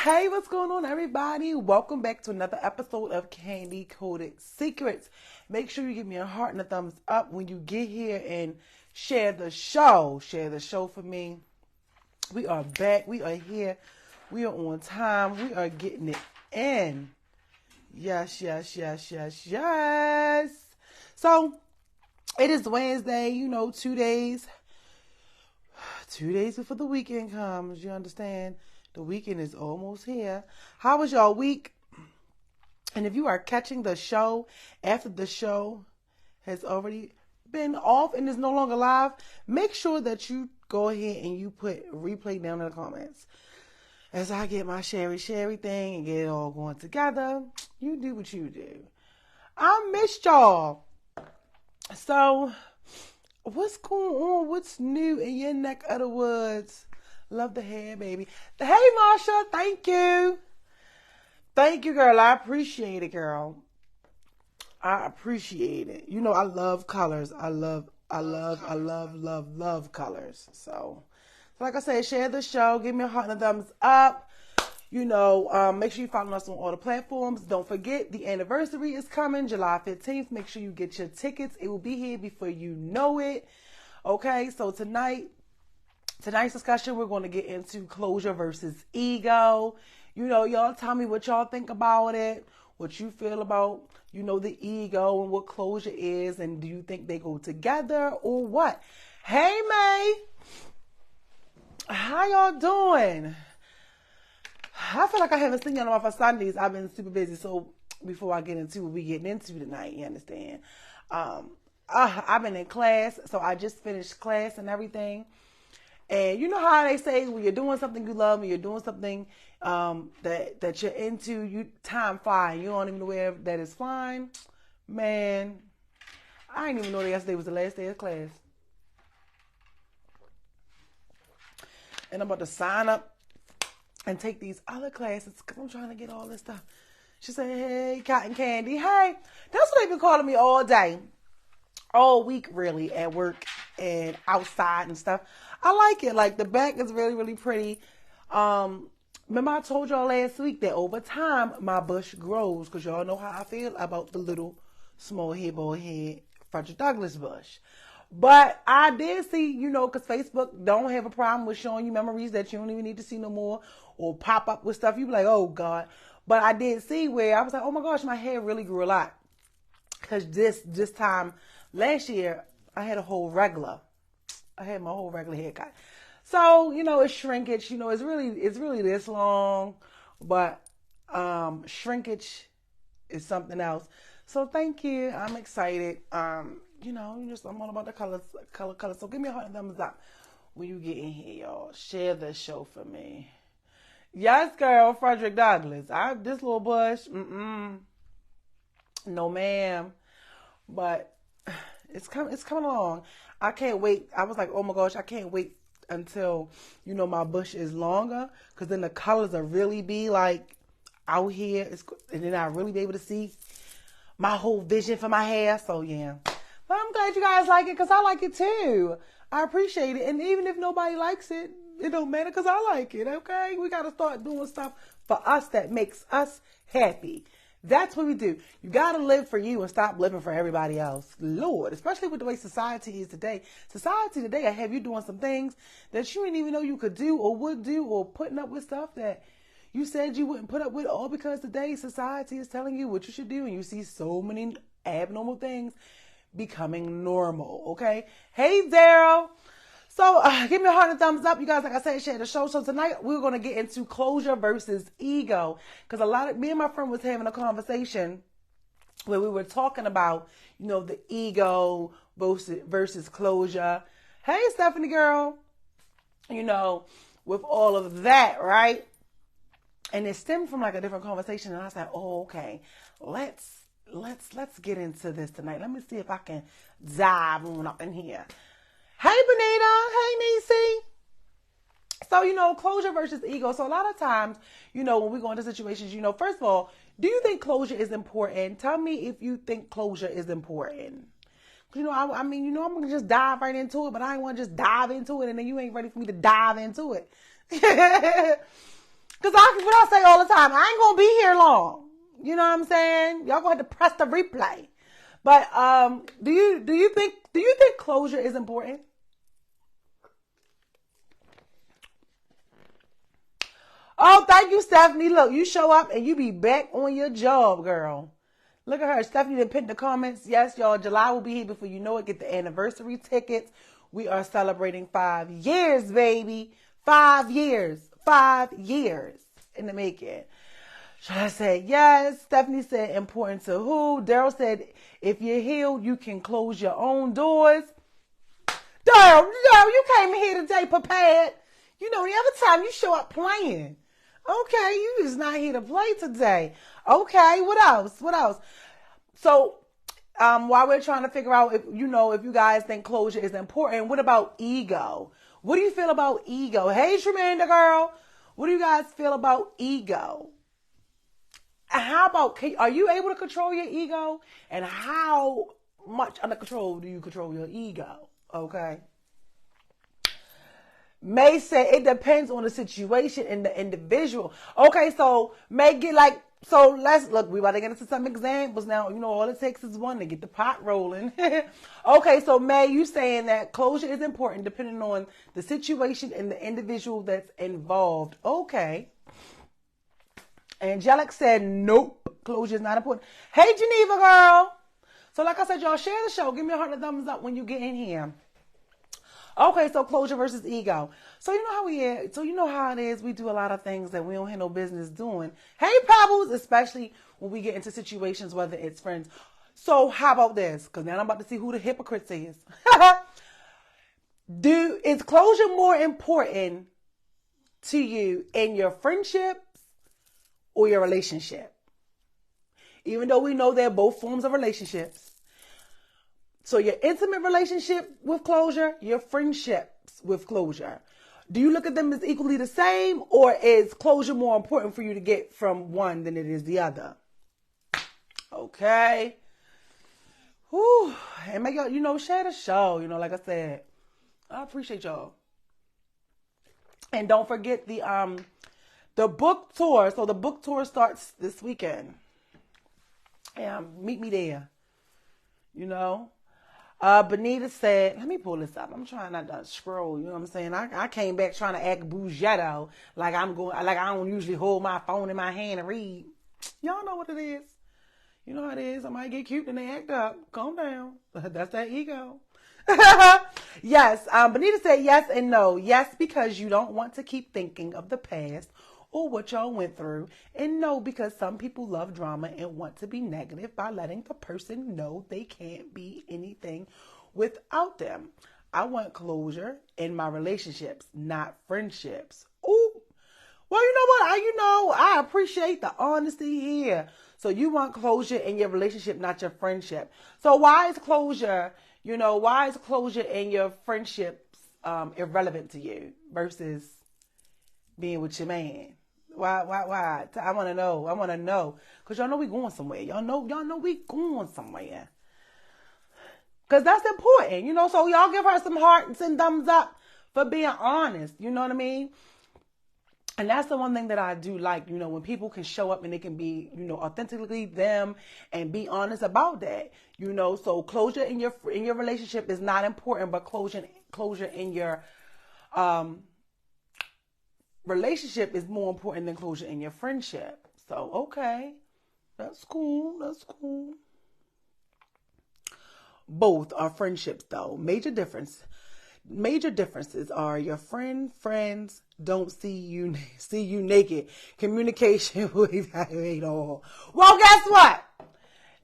Hey, what's going on, everybody? Welcome back to another episode of Candy Coated Secrets. Make sure you give me a heart and a thumbs up when you get here and share the show. Share the show for me. We are back. We are here. We are on time. We are getting it in. Yes, yes, yes, yes, yes. So, it is Wednesday, 2 days. 2 days before the weekend comes, you understand? The weekend is almost here. How was your week? And if you are catching the show after the show has already been off and is no longer live, make sure that you go ahead and you put replay down in the comments. As I get my sherry thing and get it all going together, you do what you do. I missed y'all. So, what's going on? What's new in your neck of the woods? Love the hair, baby. Hey, Marsha, thank you. Thank you, girl. I appreciate it, girl. I appreciate it. I love colors. I love colors. So like I said, share the show. Give me a heart and a thumbs up. Make sure you follow us on all the platforms. Don't forget, the anniversary is coming, July 15th. Make sure you get your tickets. It will be here before you know it. Okay, so tonight's discussion, we're going to get into closure versus ego. Y'all tell me what y'all think about it, what you feel about, the ego and what closure is, and do you think they go together or what? Hey, May. How y'all doing? I feel like I haven't seen y'all for Sundays. I've been super busy. So before I get into what we're getting into tonight, you understand? I've been in class, so I just finished class and everything. And you know how they say when you're doing something you love and you're doing something that you're into, time flying. You don't even know where that is flying. Man, I didn't even know that yesterday was the last day of class. And I'm about to sign up and take these other classes because I'm trying to get all this stuff. She said, hey, Cotton Candy. Hey, that's what they've been calling me all day. All week, really, at work and outside and stuff. I like it. Like, the back is really, really pretty. Remember I told y'all last week that over time, my bush grows because y'all know how I feel about the little small head, bald head Frederick Douglass bush. But I did see, because Facebook don't have a problem with showing you memories that you don't even need to see no more or pop up with stuff. You be like, oh, God. But I did see where I was like, oh, my gosh, my hair really grew a lot. Because this time last year, I had my whole regular haircut. So, it's shrinkage. It's really this long. But shrinkage is something else. So thank you. I'm excited. I'm all about the color. So give me a heart and thumbs up when you get in here, y'all. Share the show for me. Yes, girl, Frederick Douglass. This little bush, no, ma'am. But it's coming along. I can't wait. I was like, oh my gosh, I can't wait until my bush is longer, because then the colors will really be like out here, and then I'll really be able to see my whole vision for my hair. So yeah. But I'm glad you guys like it because I like it too. I appreciate it. And even if nobody likes it, it don't matter because I like it, okay? We got to start doing stuff for us that makes us happy. That's what we do. You got to live for you and stop living for everybody else. Lord, especially with the way society is today. Society today, I have you doing some things that you didn't even know you could do or would do, or putting up with stuff that you said you wouldn't put up with, all because today society is telling you what you should do, and you see so many abnormal things becoming normal, okay? Hey, Daryl. So give me a heart and thumbs up. You guys, like I said, share the show. So tonight we're going to get into closure versus ego, because me and my friend was having a conversation where we were talking about, the ego versus closure. Hey, Stephanie girl. With all of that, right? And it stemmed from like a different conversation, and I said, oh, okay, let's get into this tonight. Let me see if I can dive on up in here. Hey, Benita. Hey, Niecy. So, closure versus ego. So a lot of times, when we go into situations, first of all, do you think closure is important? Tell me if you think closure is important. I'm going to just dive right into it, but I ain't want to just dive into it and then you ain't ready for me to dive into it. Because what I say all the time, I ain't going to be here long. You know what I'm saying? Y'all going to have to press the replay. But do you think closure is important? Oh, thank you, Stephanie. Look, you show up and you be back on your job, girl. Look at her. Stephanie done put in the comments. Yes, y'all, July will be here before you know it. Get the anniversary tickets. We are celebrating 5 years, baby. 5 years. 5 years in the making. Should I say yes? Stephanie said important to who? Daryl said if you're healed, you can close your own doors. Daryl, you came here today prepared. You know, the other time you show up playing. Okay, you is not here to play today. Okay, what else? What else? So, while we're trying to figure out if you guys think closure is important, what about ego? What do you feel about ego? Hey, Tremenda girl, what do you guys feel about ego? How about, are you able to control your ego? And how much under control do you control your ego? Okay. May say it depends on the situation and the individual. Okay, so May get so let's look, we about to get into some examples now. You know, all it takes is one to get the pot rolling. Okay, so May, you saying that closure is important depending on the situation and the individual that's involved. Okay. Angelic said, nope, closure is not important. Hey, Geneva girl. So like I said, y'all share the show. Give me a heart and a thumbs up when you get in here. Okay, so closure versus ego. So you know how it is. We do a lot of things that we don't have no business doing. Hey, Pebbles, especially when we get into situations, whether it's friends. So how about this? Because now I'm about to see who the hypocrite is. Is closure more important to you in your friendships or your relationship? Even though we know they're both forms of relationships. So your intimate relationship with closure, your friendships with closure. Do you look at them as equally the same, or is closure more important for you to get from one than it is the other? Okay. Whew. And make y'all, share the show. Like I said, I appreciate y'all. And don't forget the book tour. So the book tour starts this weekend. Meet me there. Benita said, let me pull this up. I'm trying not to scroll. You know what I'm saying? I came back trying to act bougetto. Like I don't usually hold my phone in my hand and read. Y'all know what it is. You know how it is. I might get cute and they act up. Calm down. That's that ego. Yes. Benita said yes and no. Yes, because you don't want to keep thinking of the past or what y'all went through. And no, because some people love drama and want to be negative by letting the person know they can't be anything without them. I want closure in my relationships, not friendships. Ooh. Well, you know what? I appreciate the honesty here. So you want closure in your relationship, not your friendship. So why is closure in your friendships irrelevant to you versus being with your man? Why? I want to know. Because y'all know we going somewhere. Y'all know we going somewhere. Because that's important, So y'all give her some hearts and thumbs up for being honest. You know what I mean? And that's the one thing that I do like, when people can show up and they can be, authentically them and be honest about that. So closure in your relationship is not important, but closure in your relationship is more important than closure in your friendship. So, okay. That's cool. Both are friendships, though. Major differences are your friends don't see you naked. Communication will evaluate all. Well, guess what?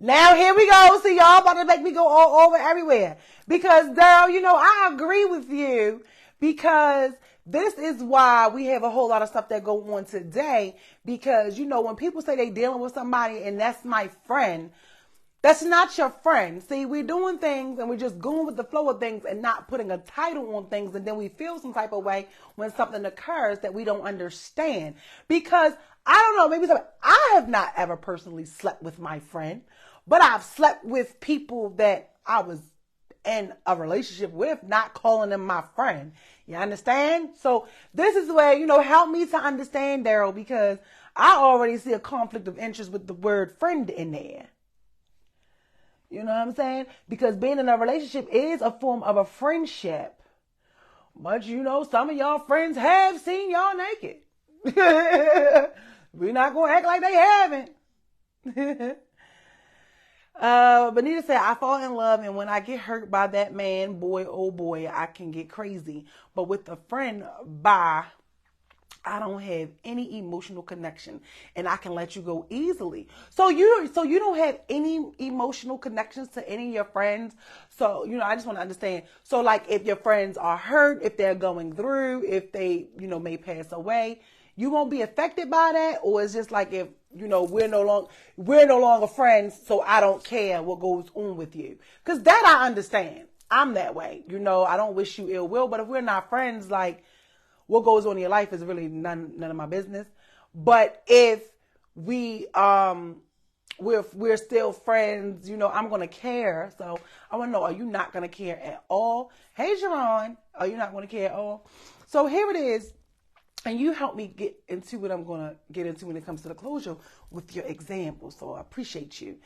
Now here we go. See, y'all about to make me go all over everywhere. Because, Daryl, I agree with you. Because this is why we have a whole lot of stuff that go on today. Because, when people say they dealing with somebody and that's my friend, that's not your friend. See, we're doing things and we're just going with the flow of things and not putting a title on things. And then we feel some type of way when something occurs that we don't understand. Because, I don't know, I have not ever personally slept with my friend. But I've slept with people that I was in a relationship with, not calling them my friend. You understand? So this is where, help me to understand, Daryl, because I already see a conflict of interest with the word friend in there. You know what I'm saying? Because being in a relationship is a form of a friendship. But some of y'all friends have seen y'all naked. We're not going to act like they haven't. Benita said, I fall in love, and when I get hurt by that man, boy, oh boy, I can get crazy. But with a friend, bye. I don't have any emotional connection, and I can let you go easily. So you don't have any emotional connections to any of your friends. So, I just want to understand. So like if your friends are hurt, if they're going through, if they, may pass away, you won't be affected by that? Or it's just like if, we're no longer friends, so I don't care what goes on with you. Because that I understand. I'm that way. I don't wish you ill will, but if we're not friends, like, what goes on in your life is really none of my business. But if we're still friends, I'm gonna care. So I want to know: are you not gonna care at all? Hey, Sharon, are you not gonna care at all? So here it is, and you help me get into what I'm gonna get into when it comes to the closure with your example. So I appreciate you.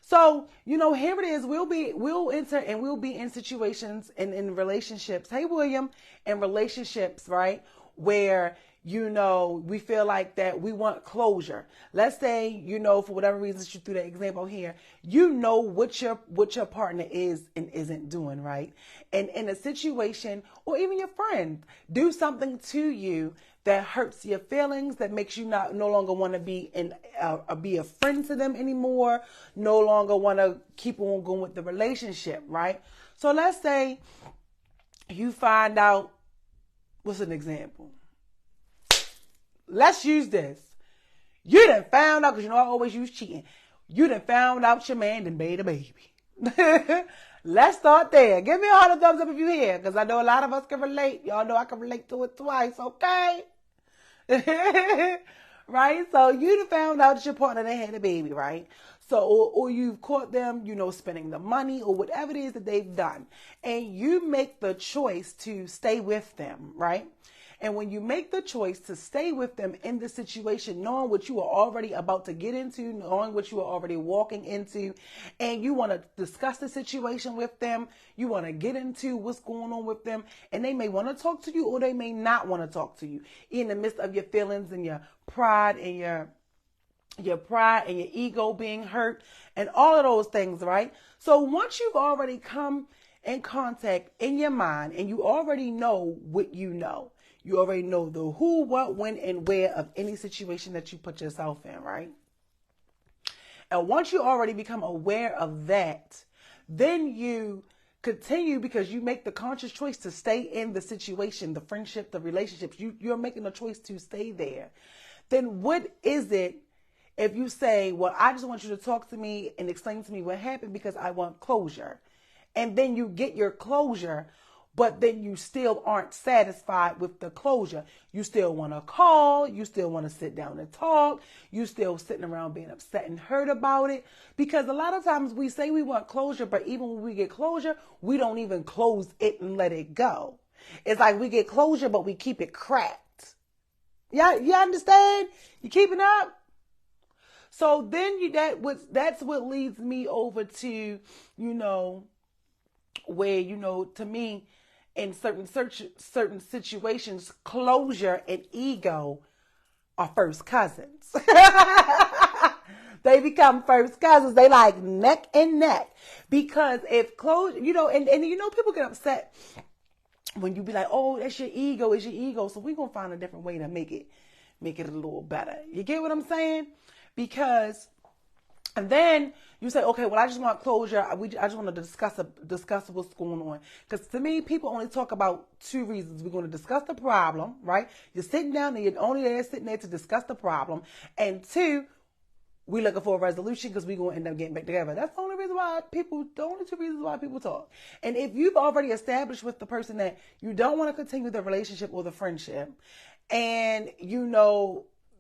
So, here it is. We'll be in situations and in relationships. Hey, William, in relationships, right? Where, we feel like that we want closure. Let's say, for whatever reason you threw that example here, what your partner is and isn't doing, right? And in a situation, or even your friend, do something to you that hurts your feelings, that makes you no longer want to be a friend to them anymore, no longer want to keep on going with the relationship, right? So let's say you find out, what's an example? Let's use this. You done found out, because I always use cheating. You done found out your man done made a baby. Let's start there. Give me a heart of thumbs up if you're here, because I know a lot of us can relate. Y'all know I can relate to it twice, okay? Right? So you done found out that your partner they had a baby, right? So, or you've caught them, spending the money or whatever it is that they've done. And you make the choice to stay with them, right? And when you make the choice to stay with them in the situation, knowing what you are already about to get into, knowing what you are already walking into, and you want to discuss the situation with them, you want to get into what's going on with them, and they may want to talk to you or they may not want to talk to you in the midst of your feelings and your pride and your pride and your ego being hurt and all of those things, right? So once you've already come in contact in your mind and you already know what you already know the who, what, when, and where of any situation that you put yourself in, right? And once you already become aware of that, then you continue because you make the conscious choice to stay in the situation, the friendship, the relationships. You're making a choice to stay there. Then what is it if you say, well, I just want you to talk to me and explain to me what happened because I want closure. And then you get your closure, but then you still aren't satisfied with the closure. You still want to call. You still want to sit down and talk. You still sitting around being upset and hurt about it. Because a lot of times we say we want closure, but even when we get closure, we don't even close it and let it go. It's like we get closure, but we keep it cracked. Yeah, you understand? You keeping up? So then that's what leads me over to, where, to me, in certain situations, closure and ego are first cousins. They become first cousins. They like neck and neck. Because if closure, and people get upset when you be like, oh, that's your ego, it's your ego. So we're going to find a different way to make it a little better. You get what I'm saying? Because, and then you say, okay, well, I just want closure. I just want to discuss what's going on. Because to me, people only talk about two reasons. We're going to discuss the problem, right? You're sitting down and you're only there sitting there to discuss the problem. And two, we're looking for a resolution because we're going to end up getting back together. That's the only reason why the only two reasons why people talk. And if you've already established with the person that you don't want to continue the relationship or the friendship, and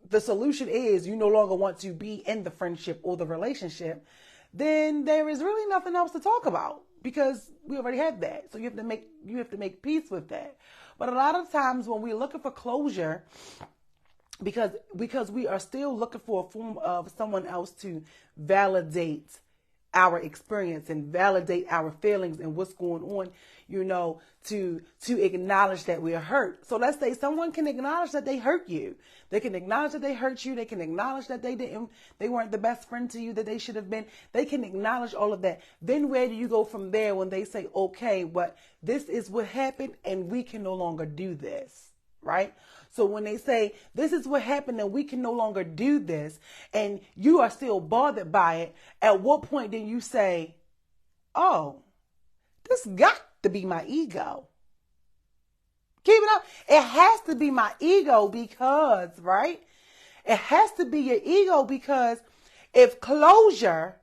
the solution is you no longer want to be in the friendship or the relationship, then there is really nothing else to talk about. because we already have that. So you have to make peace with that. But a lot of times when we're looking for closure, because we are still looking for a form of someone else to validate our experience and validate our feelings and what's going on, to acknowledge that we're hurt. So let's say someone can acknowledge that they hurt you. They can acknowledge that they hurt you. They can acknowledge that they weren't the best friend to you that they should have been. They can acknowledge all of that. Then where do you go from there when they say, okay, but this is what happened and we can no longer do this, right? So when they say, this is what happened and we can no longer do this, and you are still bothered by it, at what point do you say, oh, this got to be my ego? Keep it up. It has to be my ego because, right? It has to be your ego because if closure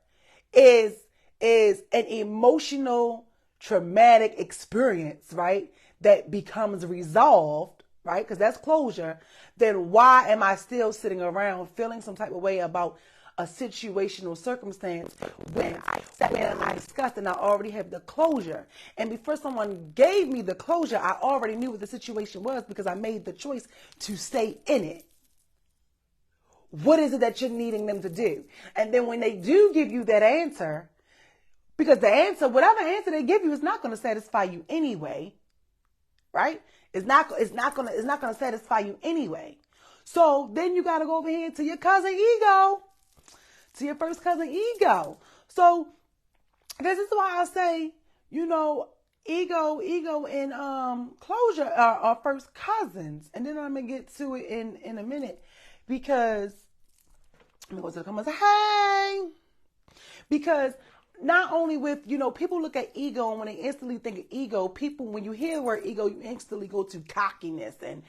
is an emotional, traumatic experience, right, that becomes resolved, right? Because that's closure. Then why am I still sitting around feeling some type of way about a situational circumstance when I discussed and I already have the closure? And before someone gave me the closure, I already knew what the situation was because I made the choice to stay in it. What is it that you're needing them to do? And then when they do give you that answer, because the answer, whatever answer they give you, is not going to satisfy you anyway, right? It's not going to satisfy you anyway. So then you got to go over here to your cousin ego, to your first cousin ego. So this is why I say, ego and closure are first cousins. And then I'm going to get to it in a minute because I'm going to go to the comments. Hey! Because not only with, people look at ego, and when they instantly think of ego, people, when you hear the word ego, you instantly go to cockiness and,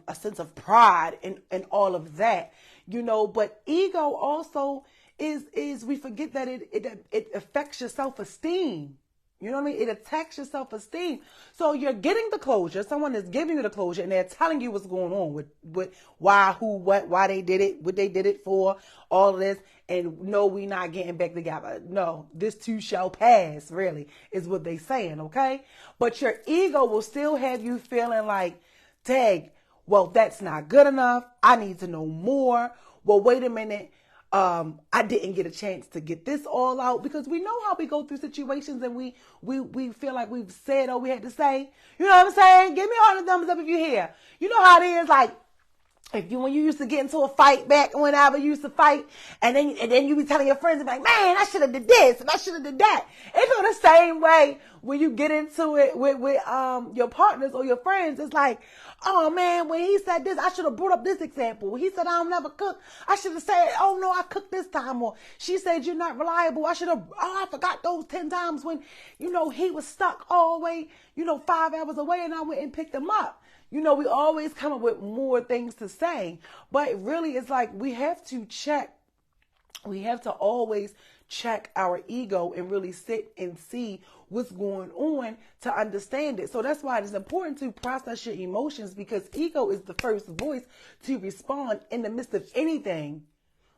a sense of pride and all of that, but ego also is we forget that it affects your self-esteem. You know what I mean? It attacks your self-esteem. So you're getting the closure. Someone is giving you the closure and they're telling you what's going on with why, who, what, why they did it, what they did it for, all of this. And no, we not getting back together. No, this too shall pass, really, is what they saying, okay? But your ego will still have you feeling like, dang, well, that's not good enough. I need to know more. Well, wait a minute. I didn't get a chance to get this all out, because we know how we go through situations and we feel like we've said all we had to say. You know what I'm saying? Give me all the thumbs up if you're here. You know how it is, like, when you used to get into a fight back whenever you used to fight, and then you be telling your friends, like, man, I should have did this and I should have did that. It's on the same way when you get into it with your partners or your friends. It's like, oh man, when he said this, I should have brought up this example. When he said I don't never cook, I should have said, oh no, I cooked this time. Or she said you're not reliable. I forgot those 10 times when, he was stuck all the way, 5 hours away and I went and picked him up. We always come up with more things to say, but really it's like we have to always check our ego and really sit and see what's going on to understand it. So that's why it is important to process your emotions, because ego is the first voice to respond in the midst of anything,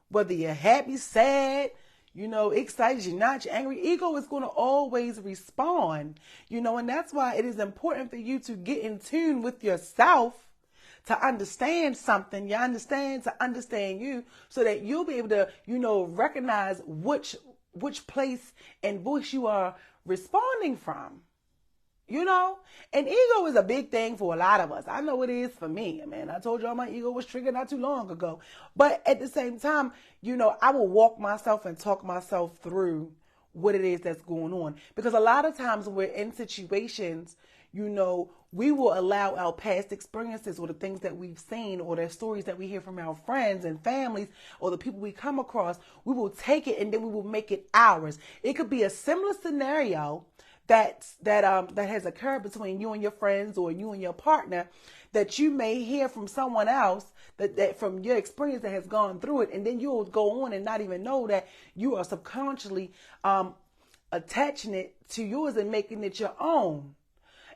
whether you're happy, sad, excited, you're not, you're angry. Ego is going to always respond, and that's why it is important for you to get in tune with yourself to understand something. To understand you, so that you'll be able to, recognize which place and voice you are responding from. And ego is a big thing for a lot of us. I know it is for me. Man, I told y'all my ego was triggered not too long ago. But at the same time, I will walk myself and talk myself through what it is that's going on. Because a lot of times when we're in situations, we will allow our past experiences or the things that we've seen or the stories that we hear from our friends and families or the people we come across, we will take it and then we will make it ours. It could be a similar scenario that has occurred between you and your friends or you and your partner, that you may hear from someone else that from your experience that has gone through it, and then you'll go on and not even know that you are subconsciously attaching it to yours and making it your own.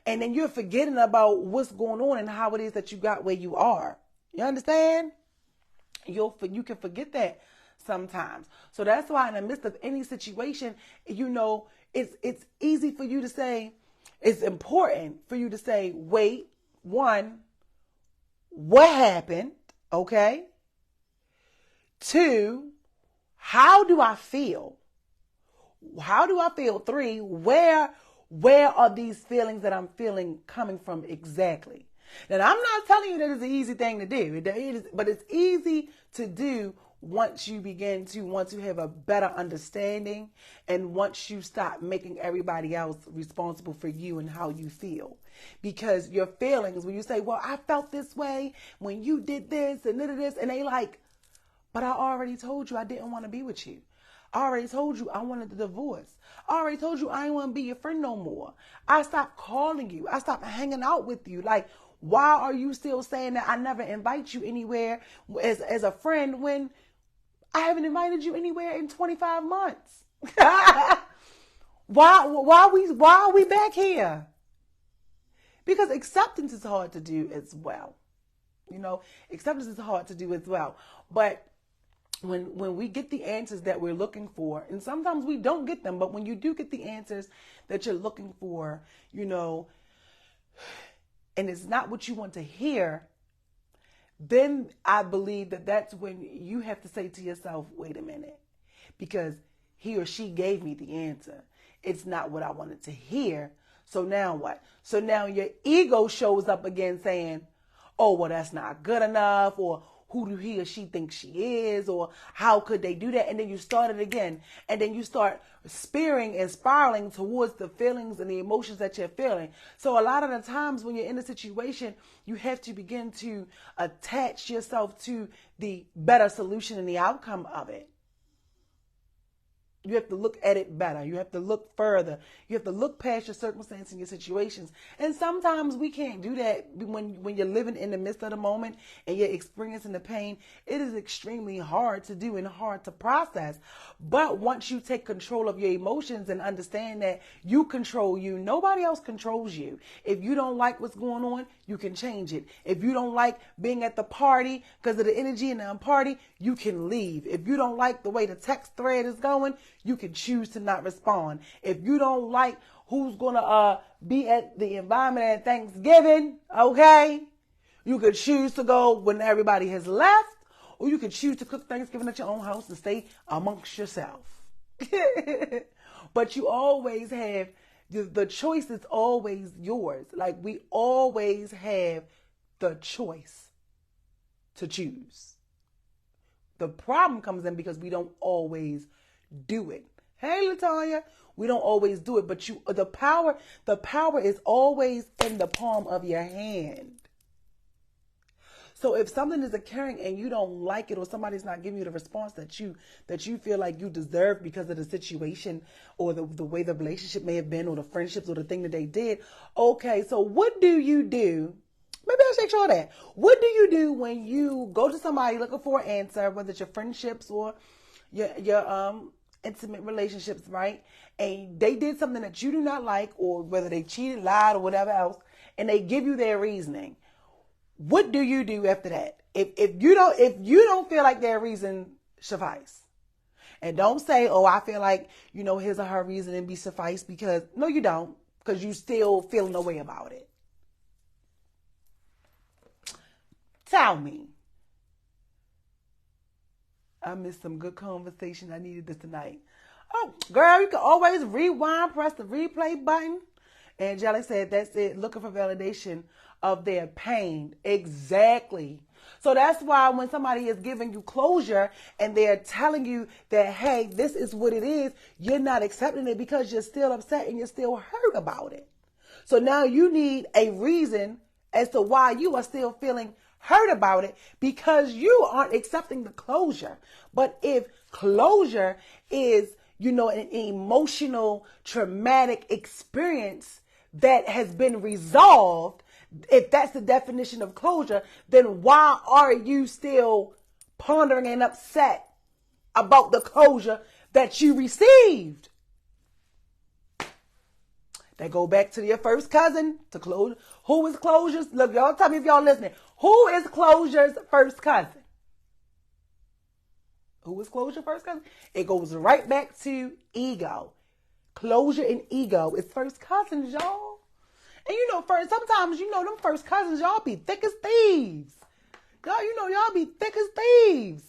And then you're forgetting about what's going on and how it is that you got where you are. You understand? You can forget that sometimes. So that's why in the midst of any situation, it's easy for you to say, it's important for you to say, wait, one, what happened? Okay. Two, how do I feel? How do I feel? Three, where are these feelings that I'm feeling coming from exactly? Now, I'm not telling you that it's an easy thing to do, but it's easy to do once you have a better understanding, and once you stop making everybody else responsible for you and how you feel. Because your feelings, when you say, well, I felt this way when you did this and this, and they like, but I already told you I didn't want to be with you. I already told you I wanted the divorce. I already told you I didn't want to be your friend no more. I stopped calling you. I stopped hanging out with you. Like, why are you still saying that I never invite you anywhere as a friend when I haven't invited you anywhere in 25 months? Why are we back here? Because acceptance is hard to do as well. Acceptance is hard to do as well. But when we get the answers that we're looking for, and sometimes we don't get them, but when you do get the answers that you're looking for, and it's not what you want to hear, then I believe that that's when you have to say to yourself, wait a minute, because he or she gave me the answer. It's not what I wanted to hear. So now what? So now your ego shows up again saying, oh, well, that's not good enough, or who do he or she think she is, or how could they do that? And then you start it again. And then you start spearing and spiraling towards the feelings and the emotions that you're feeling. So a lot of the times when you're in a situation, you have to begin to attach yourself to the better solution and the outcome of it. You have to look at it better. You have to look further. You have to look past your circumstances and your situations. And sometimes we can't do that when you're living in the midst of the moment and you're experiencing the pain. It is extremely hard to do and hard to process. But once you take control of your emotions and understand that you control you, nobody else controls you. If you don't like what's going on, you can change it. If you don't like being at the party because of the energy in the party, you can leave. If you don't like the way the text thread is going, you can choose to not respond. If you don't like who's going to be at the environment at Thanksgiving, okay, you could choose to go when everybody has left, or you could choose to cook Thanksgiving at your own house and stay amongst yourself. But you always have, the choice is always yours. Like, we always have the choice to choose. The problem comes in because we don't always do it. Hey, Latonya, we don't always do it, but the power is always in the palm of your hand. So if something is occurring and you don't like it, or somebody's not giving you the response that you feel like you deserve because of the situation or the way the relationship may have been, or the friendships, or the thing that they did, okay, so what do you do? Maybe I should show that. What do you do when you go to somebody looking for an answer, whether it's your friendships or your intimate relationships, right? And they did something that you do not like, or whether they cheated, lied, or whatever else, and they give you their reasoning. What do you do after that? If you don't feel like their reason suffice, and don't say, oh, I feel like his or her reasoning be suffice, because no, you don't, because you still feeling no way about it. Tell me. I missed some good conversation. I needed this tonight. Oh, girl, you can always rewind, press the replay button. Angelic said, that's it, looking for validation of their pain. Exactly. So that's why when somebody is giving you closure and they're telling you that, hey, this is what it is, you're not accepting it because you're still upset and you're still hurt about it. So now you need a reason as to why you are still feeling hurt about it, because you aren't accepting the closure. But if closure is, an emotional, traumatic experience that has been resolved, if that's the definition of closure, then why are you still pondering and upset about the closure that you received? That go back to your first cousin, to closure. Who is closure's? Look, y'all tell me if y'all listening. Who is closure's first cousin? Who is closure first cousin? It goes right back to ego. Closure and ego is first cousins, y'all. And first, sometimes, them first cousins, y'all be thick as thieves. Y'all be thick as thieves.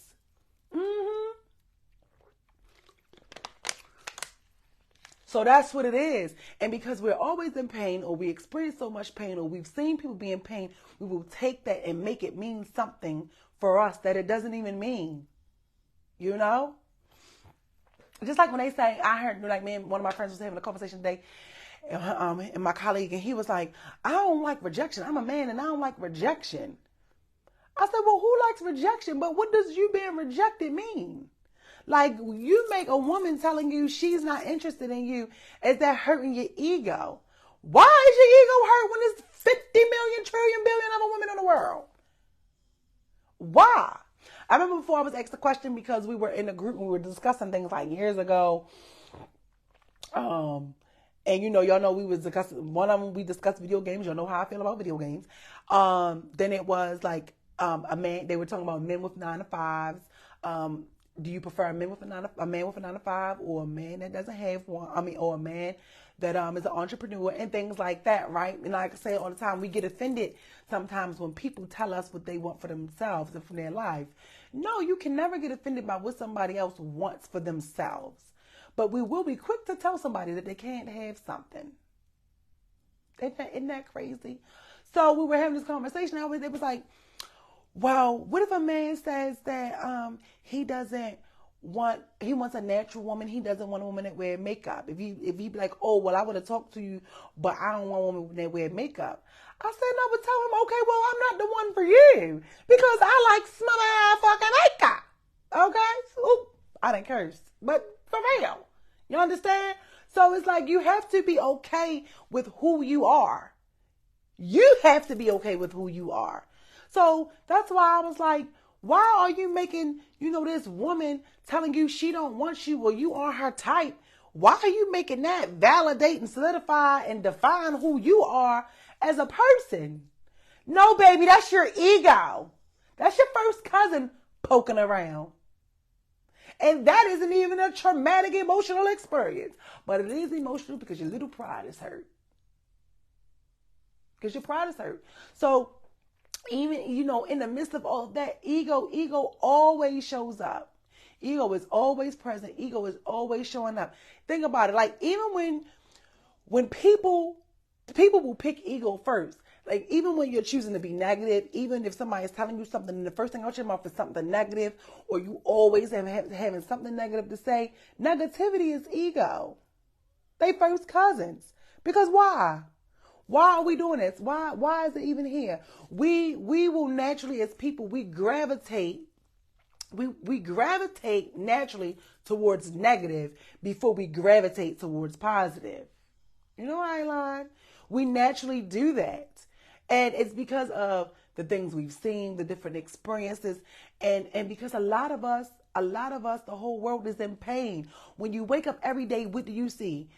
So that's what it is. And because we're always in pain, or we experience so much pain, or we've seen people be in pain, we will take that and make it mean something for us that it doesn't even mean. Just like when they say, I heard, like, one of my friends was having a conversation today, and my colleague, and he was like, I don't like rejection. I'm a man and I don't like rejection. I said, well, who likes rejection? But what does you being rejected mean? Like, you make a woman telling you she's not interested in you, is that hurting your ego? Why is your ego hurt when there's 50 million, trillion, billion other women in the world? Why? I remember before I was asked the question, because we were in a group and we were discussing things like years ago. And y'all know we was discussing, one of them we discussed video games. Y'all know how I feel about video games. Then it was like a man, they were talking about men with 9 to 5s. Do you prefer a man with a 9 to 5, or a man that doesn't have one? Or a man that is an entrepreneur, and things like that, right? And like I say all the time, we get offended sometimes when people tell us what they want for themselves and for their life. No, you can never get offended by what somebody else wants for themselves. But we will be quick to tell somebody that they can't have something. Isn't that crazy? So we were having this conversation. It was like, well, what if a man says that he wants a natural woman, he doesn't want a woman that wear makeup? If he be like, oh, well, I would have talked to you, but I don't want a woman that wear makeup. I said, no, but tell him, okay, well, I'm not the one for you, because I like smelling fucking makeup. Okay? Oop, I didn't curse, but for real. You understand? So it's like, you have to be okay with who you are. You have to be okay with who you are. So that's why I was like, why are you making, this woman telling you she don't want you, or you are her type? Why are you making that validate and solidify and define who you are as a person? No, baby, that's your ego. That's your first cousin poking around. And that isn't even a traumatic emotional experience. But it is emotional because your little pride is hurt. Because your pride is hurt. So even, in the midst of all of that, ego always shows up. Ego is always present. Ego is always showing up. Think about it. Like, even when people will pick ego first. Like, even when you're choosing to be negative, even if somebody is telling you something and the first thing out your mouth is something negative, or you always having something negative to say, negativity is ego. They first cousins. Because why? Why are we doing this? Why is it even here? We will naturally, as people, we gravitate naturally towards negative before we gravitate towards positive. I ain't lying. We naturally do that. And it's because of the things we've seen, the different experiences, and because a lot of us, the whole world is in pain. When you wake up every day, what do you see?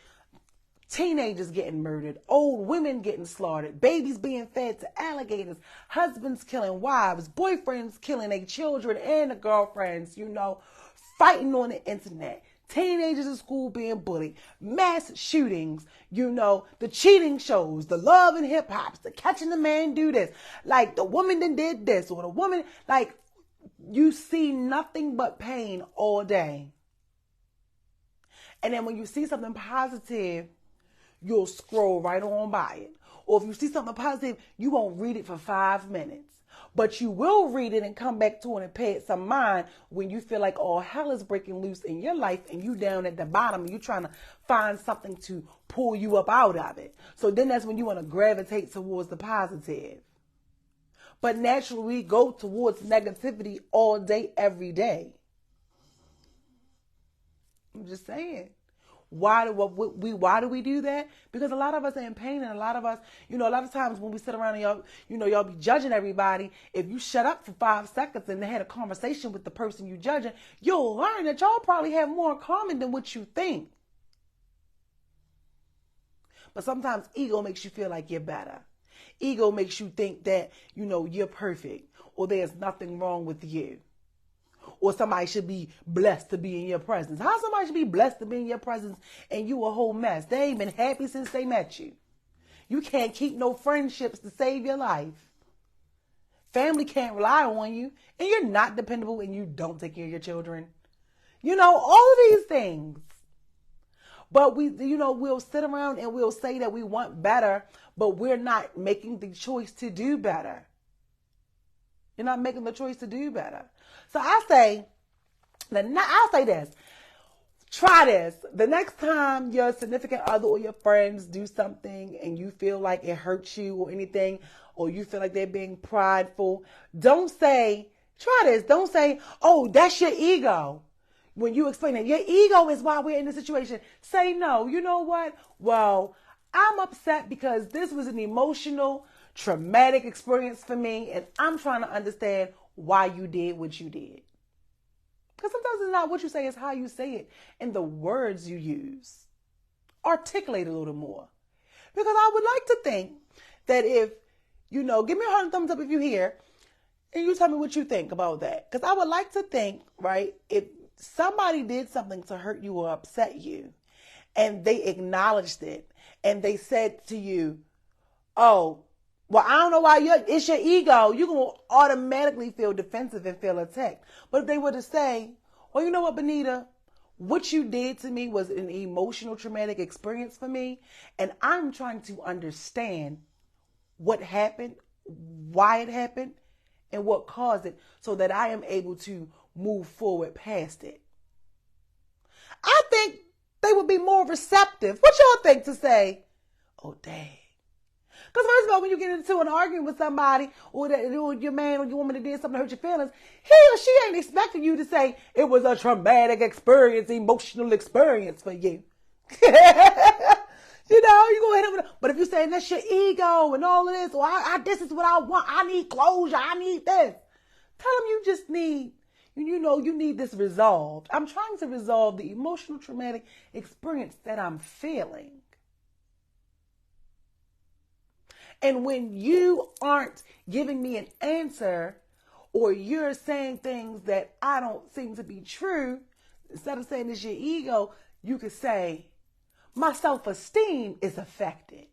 Teenagers getting murdered, old women getting slaughtered, babies being fed to alligators, husbands killing wives, boyfriends killing their children and their girlfriends, fighting on the internet, teenagers in school being bullied, mass shootings, the cheating shows, the love and hip hops, the catching the man do this, like the woman that did this, or the woman, like, you see nothing but pain all day. And then when you see something positive, you'll scroll right on by it. Or if you see something positive, you won't read it for 5 minutes. But you will read it and come back to it and pay it some mind when you feel like all hell is breaking loose in your life and you down at the bottom and you're trying to find something to pull you up out of it. So then that's when you want to gravitate towards the positive. But naturally, we go towards negativity all day, every day. I'm just saying. Why do we do that? Because a lot of us are in pain, and a lot of us, a lot of times when we sit around and y'all be judging everybody, if you shut up for 5 seconds and had a conversation with the person you judging, you'll learn that y'all probably have more in common than what you think. But sometimes ego makes you feel like you're better. Ego makes you think that, you're perfect, or there's nothing wrong with you. or somebody should be blessed to be in your presence. How somebody should be blessed to be in your presence and you a whole mess? They ain't been happy since they met you. You can't keep no friendships to save your life. Family can't rely on you, and you're not dependable, and you don't take care of your children. All of these things. But we'll sit around and we'll say that we want better, but we're not making the choice to do better. You're not making the choice to do better. So I'll say this. Try this. The next time your significant other or your friends do something and you feel like it hurts you or anything, or you feel like they're being prideful, don't say, oh, that's your ego. When you explain it, your ego is why we're in this situation. Say, no, you know what? Well, I'm upset because this was an emotional, traumatic experience for me, and I'm trying to understand why you did what you did. Because sometimes it's not what you say, it's how you say it and the words you use. Articulate a little more. Because I would like to think that if, give me a heart and thumbs up if you're here, and you tell me what you think about that. Because I would like to think, right, if somebody did something to hurt you or upset you, and they acknowledged it, and they said to you, oh, well, I don't know why it's your ego. You're going to automatically feel defensive and feel attacked. But if they were to say, well, you know what, Benita, what you did to me was an emotional, traumatic experience for me. And I'm trying to understand what happened, why it happened, and what caused it so that I am able to move forward past it. I think they would be more receptive. What y'all think to say, oh, dang. Because first of all, when you get into an argument with somebody or your man or your woman that did something to hurt your feelings, he or she ain't expecting you to say it was a traumatic experience, emotional experience for you. You go ahead and, but if you're saying that's your ego and all of this, or this is what I want, I need closure, I need this. Tell them you just need, you need this resolved. I'm trying to resolve the emotional traumatic experience that I'm feeling. And when you aren't giving me an answer, or you're saying things that I don't seem to be true, instead of saying it's your ego, you could say, my self-esteem is affected.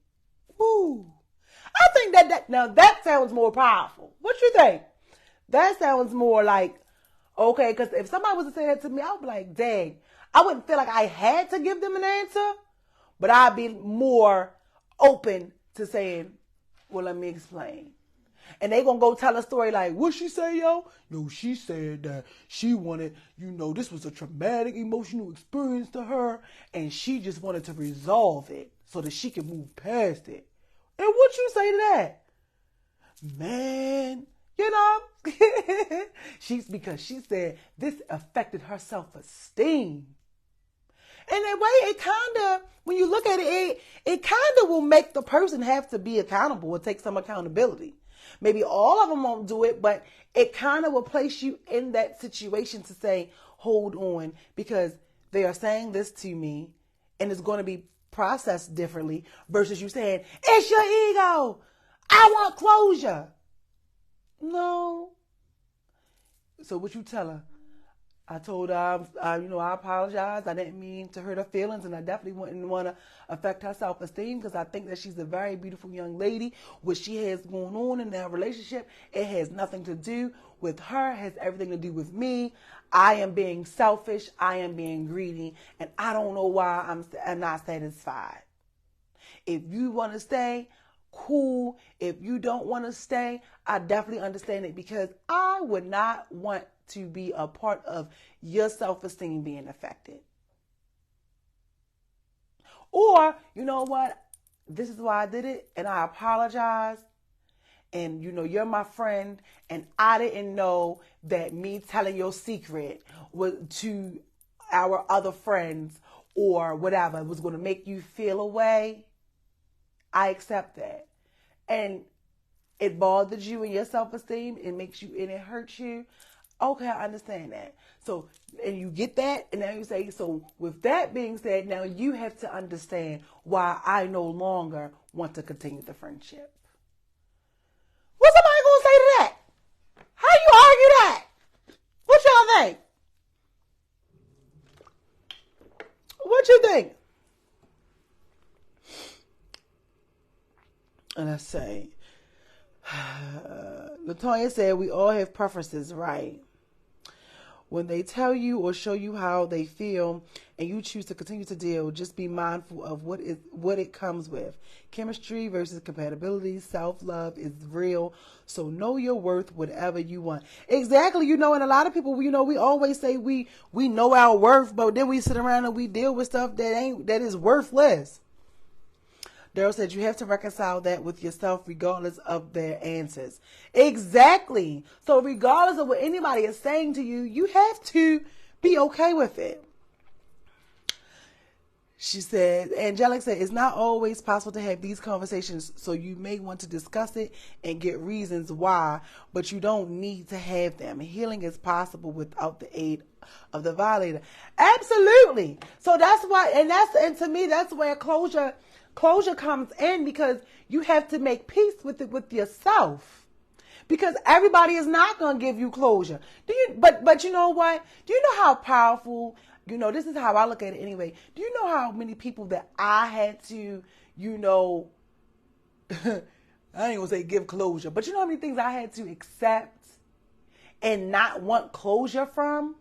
Ooh. I think that sounds more powerful. What you think? That sounds more like, okay, because if somebody was to say that to me, I would be like, dang, I wouldn't feel like I had to give them an answer, but I'd be more open to saying, well, let me explain. And they gonna go tell a story like, what she say, yo? No, she said that she wanted, this was a traumatic emotional experience to her, and she just wanted to resolve it so that she can move past it. And what you say to that? Man, because she said this affected her self-esteem. And that way, it kind of, when you look at it, it kind of will make the person have to be accountable or take some accountability. Maybe all of them won't do it, but it kind of will place you in that situation to say, hold on, because they are saying this to me and it's going to be processed differently versus you saying, it's your ego. I want closure. No. So what you tell her? I told her, I apologize. I didn't mean to hurt her feelings, and I definitely wouldn't want to affect her self-esteem because I think that she's a very beautiful young lady. What she has going on in that relationship, it has nothing to do with her. It has everything to do with me. I am being selfish. I am being greedy, and I don't know why I'm not satisfied. If you want to stay, cool. If you don't want to stay, I definitely understand it because I would not want to be a part of your self-esteem being affected. Or, you know what? This is why I did it, and I apologize. And, you're my friend, and I didn't know that me telling your secret was to our other friends or whatever was going to make you feel a way. I accept that. And it bothered you and your self-esteem. It makes you, and it hurts you. Okay, I understand that. So, and you get that, and now you say, so with that being said, now you have to understand why I no longer want to continue the friendship. What's somebody going to say to that? How you argue that? What y'all think? What you think? And I say, Latoya said, we all have preferences, right? When they tell you or show you how they feel and you choose to continue to deal, just be mindful of what it comes with. Chemistry versus compatibility. Self-love is real. So know your worth, whatever you want. Exactly. And a lot of people, we always say we know our worth, but then we sit around and we deal with stuff that is worthless. Daryl said you have to reconcile that with yourself regardless of their answers. Exactly. So regardless of what anybody is saying to you, you have to be okay with it. She said, Angelic said, it's not always possible to have these conversations, so you may want to discuss it and get reasons why, but you don't need to have them. Healing is possible without the aid of the violator. Absolutely. So that's why, and to me, that's where closure comes in, because you have to make peace with it with yourself, because everybody is not going to give you closure. But you know what? Do you know how powerful, this is how I look at it anyway. Do you know how many people that I had to, I ain't gonna say give closure, but you know how many things I had to accept and not want closure from?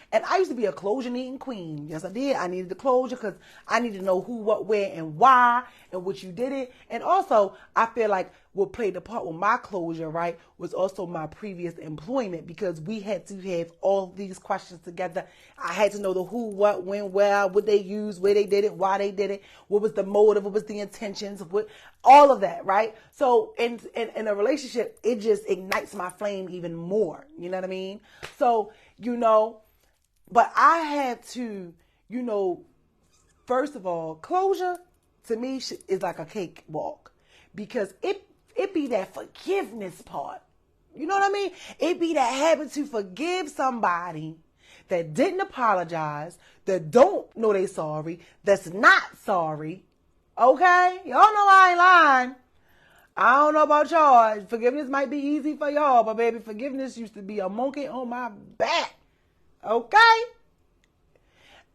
And I used to be a closure-needing queen. Yes, I did. I needed the closure because I needed to know who, what, where, and why, and what you did it. And also, I feel like what played the part with my closure, right, was also my previous employment, because we had to have all these questions together. I had to know the who, what, when, where, what they used, where they did it, why they did it, what was the motive, what was the intentions, all of that, right? So in a relationship, it just ignites my flame even more. You know what I mean? So, but I had to, first of all, closure to me is like a cakewalk, because it be that forgiveness part. You know what I mean? It be that having to forgive somebody that didn't apologize, that don't know they sorry, that's not sorry. Okay? Y'all know I ain't lying. I don't know about y'all. Forgiveness might be easy for y'all, but baby, forgiveness used to be a monkey on my back. Okay?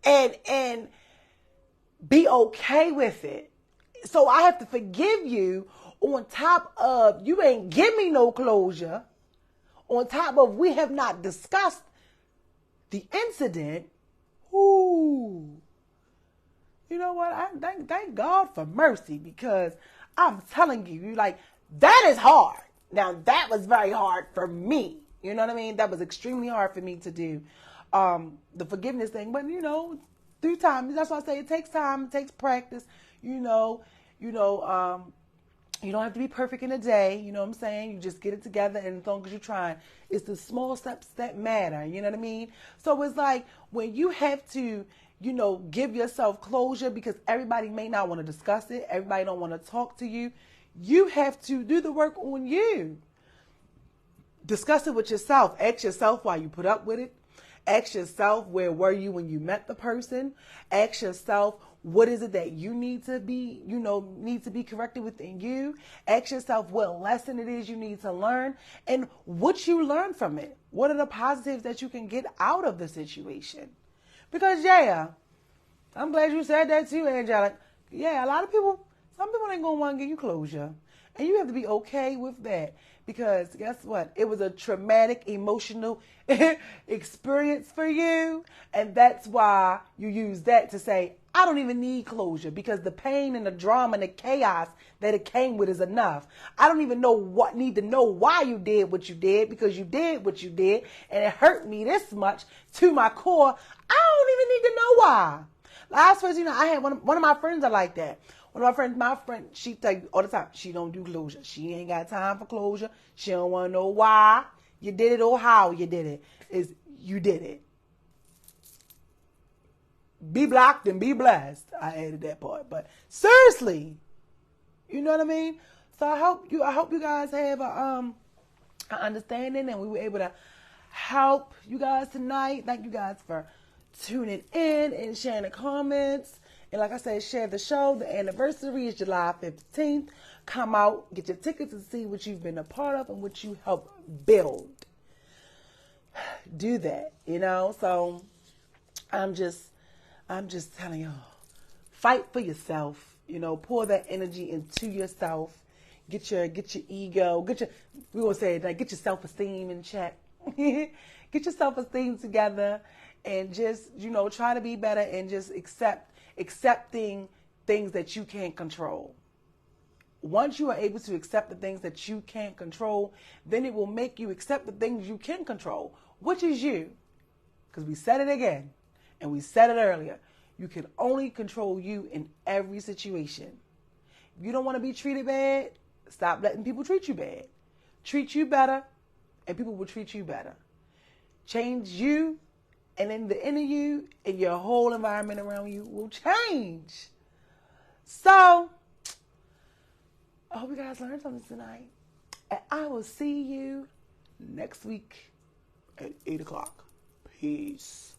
And be okay with it. So I have to forgive you on top of you ain't give me no closure. On top of we have not discussed the incident. Ooh. You know what? I thank God for mercy, because I'm telling you, that is hard. Now that was very hard for me. You know what I mean? That was extremely hard for me to do. The forgiveness thing, but through time, that's why I say it takes time, it takes practice. You don't have to be perfect in a day. You know what I'm saying? You just get it together, and as long as you're trying, it's the small steps that matter. You know what I mean? So it's like when you have to, give yourself closure, because everybody may not want to discuss it. Everybody don't want to talk to you. You have to do the work on you. Discuss it with yourself. Ask yourself why you put up with it. Ask yourself, where were you when you met the person? Ask yourself, what is it that you need to be, need to be corrected within you? Ask yourself what lesson it is you need to learn, and what you learn from it. What are the positives that you can get out of the situation? Because I'm glad you said that too, Angelic. Yeah, some people ain't gonna want to give you closure. And you have to be okay with that, because guess what? It was a traumatic, emotional experience for you. And that's why you use that to say, I don't even need closure, because the pain and the drama and the chaos that it came with is enough. I don't even need to know why you did what you did, because you did what you did and it hurt me this much to my core. I don't even need to know why. Last first, I had one of my friends are like that. One of my friend, she tell you all the time, she don't do closure. She ain't got time for closure. She don't want to know why you did it or how you did it. Is you did it. Be blocked and be blessed. I added that part, but seriously, you know what I mean? So I hope you guys have an understanding, and we were able to help you guys tonight. Thank you guys for tuning in and sharing the comments. And like I said, share the show. The anniversary is July 15th. Come out, get your tickets, and see what you've been a part of and what you helped build. Do that, So I'm just telling y'all. fight for yourself. Pour that energy into yourself. Get your ego. We gonna say it like, get your self-esteem in check. Get your self-esteem together, and just try to be better, and just accepting things that you can't control. Once you are able to accept the things that you can't control, then it will make you accept the things you can control, which is you. Because we said it again, and we said it earlier. You can only control you in every situation. If you don't want to be treated bad, stop letting people treat you bad. Treat you better, and people will treat you better. Change you, and then the inner you and your whole environment around you will change. So, I hope you guys learned something tonight. And I will see you next week at 8 o'clock. Peace.